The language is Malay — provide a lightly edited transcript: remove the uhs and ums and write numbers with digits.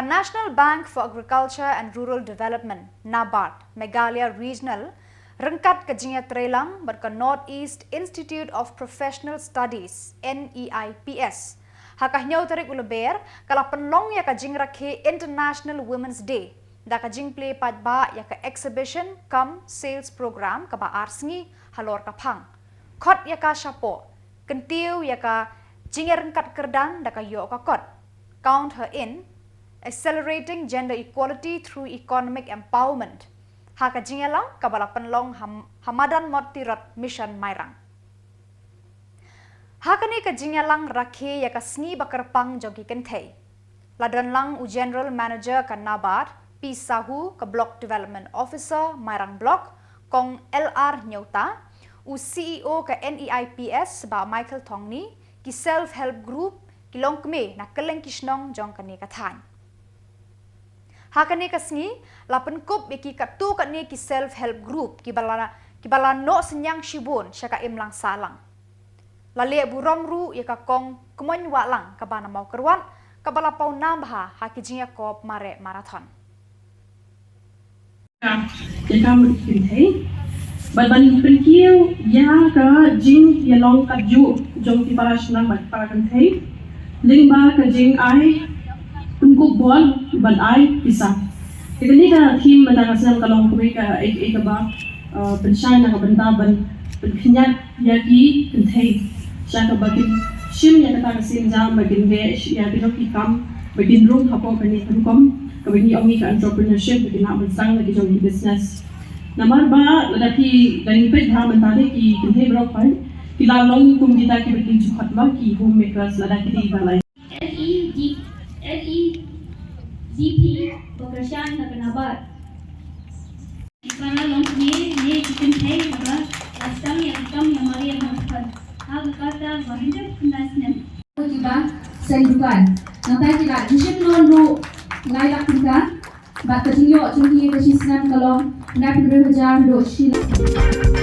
National Bank for Agriculture and Rural Development (NABARD) Meghalaya Regional rengkat ke jinga trelang berke Northeast Institute of Professional Studies NEIPS. Hakah nyau tarik uleber kala penlong ya ka jing Rakhe International Women's Day. Da ka jing play padba ya ka Exhibition cum Sales Program ka ba Sngi halor ka phang. Khot ya ka shapo. Kentiu ya ka jinga rengkat kerdang da ka yo ka kot. Count her in. Accelerating gender equality through economic empowerment. Haka jingelang kabala penlong hamadan motirat mission Mairang. Haka ni ka jingelang Rakhe ya ka Sngi ba Kyrpang jogi Kynthei. Ladran lang u General Manager ka NABARD P Sahu ka Block Development Officer Mairang Block kong LR Nyota u CEO ka NEIPS ba Michael Tongni ki self-help group kilong kme na keleng kisnong jong kani kathan. Hakani kasngi lapen kup beki katu kani ki self-help group ki bala no senyang shibun syaka imlang salang. Lale burom ru ya ka kong kemoy walang ka bana mau kerwan ka bala pau nambha haki jinga kop mare marathon. Welcome to Kynthei. Ban penkiu ya ka jing ya long ka ju jong ti para shnang ban para Kynthei. Lingba ka jing ai Khubor ban ai bisa. Kita ni ka team ban senam kalong kami ka ek ba pensyai na benda ban penkinyat ya ki Kynthei. Siya ka bagin sim ya kata kasin jam bagin be ya bino ki kam bagin room hapo kani tankom kabini omi ka entrepreneurship bagin na bansang lagi jong business. Namar ba ladaki dani pe dha mentade ki Kynthei brok pai kilalong kum kita ki bagin juhat ba ki homemakers ladaki di balai. NEHU bekerja dengan NABARD. Karena long ni Kynthei adalah asam yang mari yang makan. Hal kata bahagia kendasnya. Kita sendukan. Nanti kita jujur nolu layak kita. Baca tinggal cuma kita sisam kalau nak berjalan do Shillong.